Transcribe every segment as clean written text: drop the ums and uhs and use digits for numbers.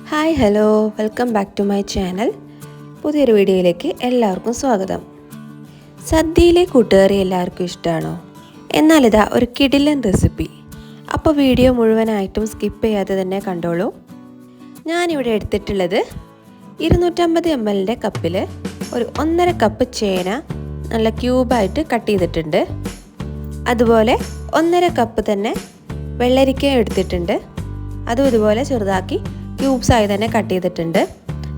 Hi hello welcome back to my channel. പുതിയൊരു വീഡിയോയിലേക്ക് എല്ലാവർക്കും സ്വാഗതം. സദ്യയിലെ കൂട്ടുകറി എല്ലാവർക്കും ഇഷ്ടമാണോ? എന്നാലിതാ ഒരു കിടിലൻ റെസിപ്പി. അപ്പോൾ വീഡിയോ മുഴുവനായിട്ടും സ്കിപ്പ് ചെയ്യാതെ തന്നെ കണ്ടോളൂ. ഞാനിവിടെ എടുത്തിട്ടുള്ളത് 250 ml കപ്പിൽ ഒരു 1.5 കപ്പ് ചേന നല്ല ക്യൂബായിട്ട് കട്ട് ചെയ്തിട്ടുണ്ട്. അതുപോലെ 1.5 കപ്പ് തന്നെ വെള്ളരിക്ക എടുത്തിട്ടുണ്ട്. അതും ഇതുപോലെ ചെറുതാക്കി ക്യൂബ്സായി തന്നെ കട്ട് ചെയ്തിട്ടുണ്ട്.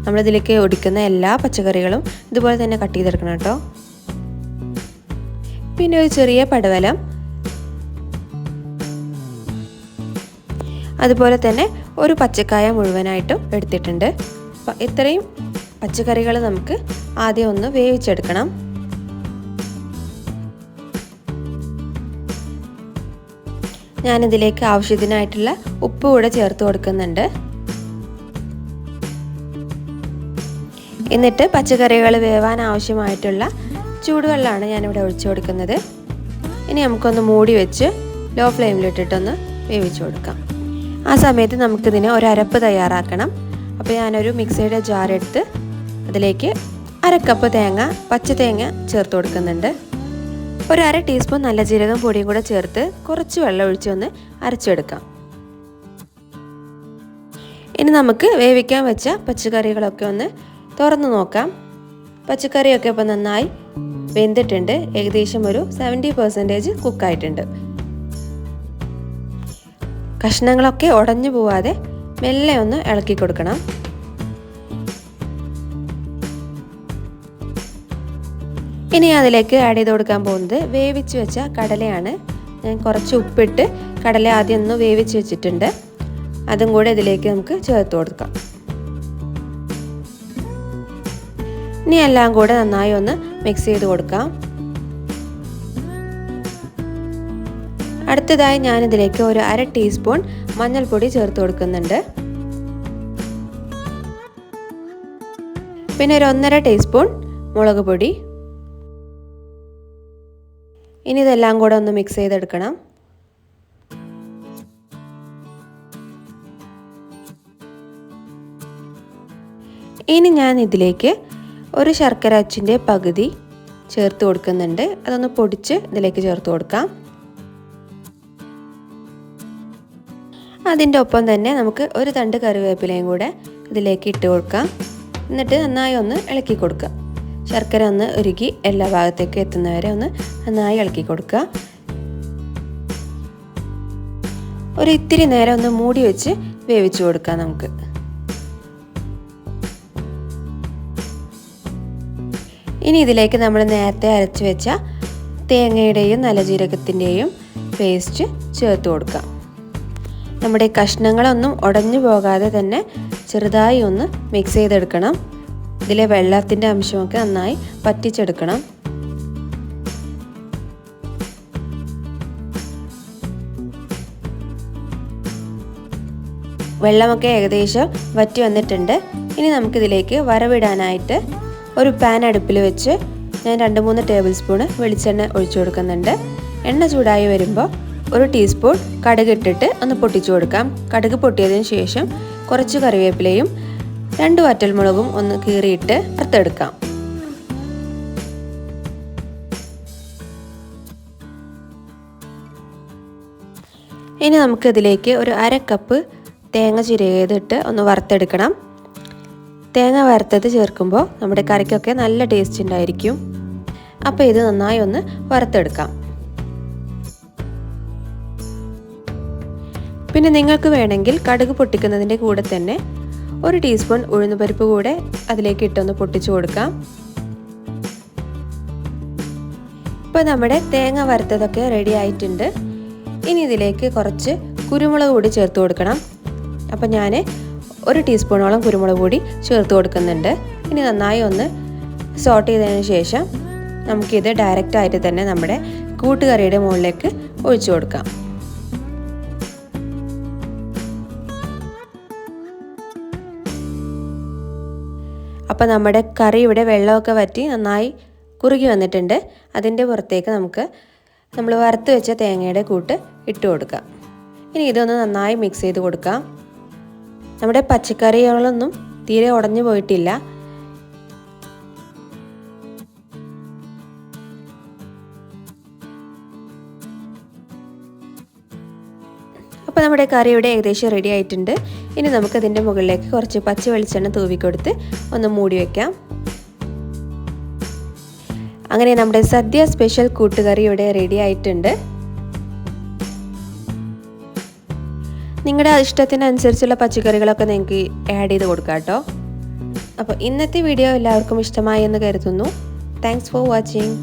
നമ്മളിതിലേക്ക് ഒടിക്കുന്ന എല്ലാ പച്ചക്കറികളും ഇതുപോലെ തന്നെ കട്ട് ചെയ്തെടുക്കണം കേട്ടോ. പിന്നെ ഒരു ചെറിയ പടവലം, അതുപോലെ തന്നെ ഒരു പച്ചക്കായ മുഴുവനായിട്ടും എടുത്തിട്ടുണ്ട്. അപ്പം ഇത്രയും പച്ചക്കറികൾ നമുക്ക് ആദ്യം ഒന്ന് വേവിച്ചെടുക്കണം. ഞാനിതിലേക്ക് ആവശ്യത്തിനായിട്ടുള്ള ഉപ്പ് കൂടെ ചേർത്ത് കൊടുക്കുന്നുണ്ട്. എന്നിട്ട് പച്ചക്കറികൾ വേവാൻ ആവശ്യമായിട്ടുള്ള ചൂടുവെള്ളമാണ് ഞാനിവിടെ ഒഴിച്ചു കൊടുക്കുന്നത്. ഇനി നമുക്കൊന്ന് മൂടി വെച്ച് ലോ ഫ്ലെയിമിലിട്ടിട്ടൊന്ന് വേവിച്ചു കൊടുക്കാം. ആ സമയത്ത് നമുക്കിതിന് ഒരു അരപ്പ് തയ്യാറാക്കണം. അപ്പോൾ ഞാനൊരു മിക്സിയുടെ ജാർ എടുത്ത് അതിലേക്ക് 1/2 കപ്പ് തേങ്ങ, പച്ച തേങ്ങ ചേർത്ത് കൊടുക്കുന്നുണ്ട്. ഒരു 1/2 ടീസ്പൂൺ നല്ല ജീരകം പൊടിയും കൂടെ ചേർത്ത് കുറച്ച് വെള്ളം ഒഴിച്ചൊന്ന് അരച്ചെടുക്കാം. ഇനി നമുക്ക് വേവിക്കാൻ വെച്ച പച്ചക്കറികളൊക്കെ ഒന്ന് തുറന്ന് നോക്കാം. പച്ചക്കറിയൊക്കെ ഇപ്പോൾ നന്നായി വെന്തിട്ടുണ്ട്. ഏകദേശം ഒരു 70% കുക്കായിട്ടുണ്ട്. കഷ്ണങ്ങളൊക്കെ ഉടഞ്ഞു പോവാതെ മെല്ലെ ഒന്ന് ഇളക്കി കൊടുക്കണം. ഇനി അതിലേക്ക് ആഡ് ചെയ്ത് കൊടുക്കാൻ പോകുന്നത് വേവിച്ച് വെച്ച കടലയാണ്. ഞാൻ കുറച്ച് ഉപ്പിട്ട് കടല ആദ്യം ഒന്ന് വേവിച്ച് വെച്ചിട്ടുണ്ട്. അതും കൂടെ ഇതിലേക്ക് നമുക്ക് ചേർത്ത് കൊടുക്കാം. ഇനി എല്ലാം കൂടെ നന്നായി ഒന്ന് മിക്സ് ചെയ്ത് കൊടുക്കാം. അടുത്തതായി ഞാനിതിലേക്ക് ഒരു 1/2 ടീസ്പൂൺ മഞ്ഞൾപ്പൊടി ചേർത്ത് കൊടുക്കുന്നുണ്ട്. പിന്നെ ഒരു 1.5 ടീസ്പൂൺ മുളക് പൊടി. ഇനി ഇതെല്ലാം കൂടെ ഒന്ന് മിക്സ് ചെയ്തെടുക്കണം. ഇനി ഞാൻ ഇതിലേക്ക് ഒരു ശർക്കര അച്ചിൻ്റെ പകുതി ചേർത്ത് കൊടുക്കുന്നുണ്ട്. അതൊന്ന് പൊടിച്ച് ഇതിലേക്ക് ചേർത്ത് കൊടുക്കാം. അതിൻ്റെ ഒപ്പം തന്നെ നമുക്ക് ഒരു തണ്ട് കറിവേപ്പിലയും കൂടെ ഇതിലേക്ക് ഇട്ട് കൊടുക്കാം. എന്നിട്ട് നന്നായി ഒന്ന് ഇളക്കി കൊടുക്കുക. ശർക്കര ഒന്ന് ഉരുകി എല്ലാ ഭാഗത്തേക്കും എത്തുന്നവരെ ഒന്ന് നന്നായി ഇളക്കി കൊടുക്കുക. ഒരു ഇത്തിരി നേരം ഒന്ന് മൂടി വെച്ച് വേവിച്ചു കൊടുക്കാം നമുക്ക്. ഇനി ഇതിലേക്ക് നമ്മൾ നേരത്തെ അരച്ച് വെച്ച തേങ്ങയുടെയും നല്ല ജീരകത്തിൻ്റെയും പേസ്റ്റ് ചേർത്ത് കൊടുക്കാം. നമ്മുടെ കഷ്ണങ്ങളൊന്നും ഉടഞ്ഞു പോകാതെ തന്നെ ചെറുതായി ഒന്ന് മിക്സ് ചെയ്തെടുക്കണം. ഇതിലെ വെള്ളത്തിൻ്റെ അംശമൊക്കെ നന്നായി പറ്റിച്ചെടുക്കണം. വെള്ളമൊക്കെ ഏകദേശം വറ്റി വന്നിട്ടുണ്ട്. ഇനി നമുക്കിതിലേക്ക് വറവിടാനായിട്ട് ഒരു പാൻ അടുപ്പിൽ വെച്ച് ഞാൻ 2-3 ടേബിൾ സ്പൂൺ വെളിച്ചെണ്ണ ഒഴിച്ചു കൊടുക്കുന്നുണ്ട്. എണ്ണ ചൂടായി വരുമ്പോൾ ഒരു ടീസ്പൂൺ കടുക് ഇട്ടിട്ട് ഒന്ന് പൊട്ടിച്ചു കൊടുക്കാം. കടുക് പൊട്ടിയതിന് ശേഷം കുറച്ച് കറിവേപ്പിലയും 2 വറ്റൽമുളകും ഒന്ന് കീറിയിട്ട് വറുത്തെടുക്കാം. ഇനി നമുക്കിതിലേക്ക് ഒരു 1/2 കപ്പ് തേങ്ങ ചിരകിയതിട്ട് ഒന്ന് വറുത്തെടുക്കണം. തേങ്ങ വറുത്തത് ചേർക്കുമ്പോൾ നമ്മുടെ കറിക്കൊക്കെ നല്ല ടേസ്റ്റ് ഉണ്ടായിരിക്കും. അപ്പോൾ ഇത് നന്നായി ഒന്ന് വറുത്തെടുക്കാം. പിന്നെ നിങ്ങൾക്ക് വേണമെങ്കിൽ കടുക് പൊട്ടിക്കുന്നതിൻ്റെ കൂടെ തന്നെ ഒരു ടീസ്പൂൺ ഉഴുന്നുപരിപ്പ് കൂടെ അതിലേക്ക് ഇട്ടൊന്ന് പൊട്ടിച്ചു കൊടുക്കാം. ഇപ്പോൾ നമ്മുടെ തേങ്ങ വറുത്തതൊക്കെ റെഡി ആയിട്ടുണ്ട്. ഇനി ഇതിലേക്ക് കുറച്ച് കുരുമുളക് കൂടി ചേർത്ത് കൊടുക്കണം. അപ്പോൾ ഞാൻ 1 ടീസ്പൂണോളം കുരുമുളക് പൊടി ചേർത്ത് കൊടുക്കുന്നുണ്ട്. ഇനി നന്നായി ഒന്ന് സോട്ട് ചെയ്തതിന് ശേഷം നമുക്കിത് ഡയറക്റ്റായിട്ട് തന്നെ നമ്മുടെ കൂട്ടുകറിയുടെ മുകളിലേക്ക് ഒഴിച്ചു കൊടുക്കാം. അപ്പോൾ നമ്മുടെ കറി ഇവിടെ വെള്ളമൊക്കെ വറ്റി നന്നായി കുറുകി വന്നിട്ടുണ്ട്. അതിൻ്റെ പുറത്തേക്ക് നമുക്ക് നമ്മൾ വറുത്ത് വെച്ച തേങ്ങയുടെ കൂട്ട് ഇട്ട് കൊടുക്കാം. ഇനി ഇതൊന്ന് നന്നായി മിക്സ് ചെയ്ത് കൊടുക്കാം. നമ്മുടെ പച്ചക്കറികളൊന്നും തീരെ ഉടഞ്ഞു പോയിട്ടില്ല. അപ്പോൾ നമ്മുടെ കറി ഇവിടെ ഏകദേശം റെഡി ആയിട്ടുണ്ട്. ഇനി നമുക്കതിൻ്റെ മുകളിലേക്ക് കുറച്ച് പച്ച വെളിച്ചെണ്ണ തൂവിക്കൊടുത്ത് ഒന്ന് മൂടി വയ്ക്കാം. അങ്ങനെ നമ്മുടെ സദ്യ സ്പെഷ്യൽ കൂട്ടുകറി ഇവിടെ റെഡി ആയിട്ടുണ്ട്. നിങ്ങളുടെ ഇഷ്ടത്തിനനുസരിച്ചുള്ള പച്ചക്കറികളൊക്കെ നിങ്ങൾക്ക് ആഡ് ചെയ്ത് കൊടുക്കാം കേട്ടോ. അപ്പോൾ ഇന്നത്തെ വീഡിയോ എല്ലാവർക്കും ഇഷ്ടമായി എന്ന് കരുതുന്നു. Thanks for watching.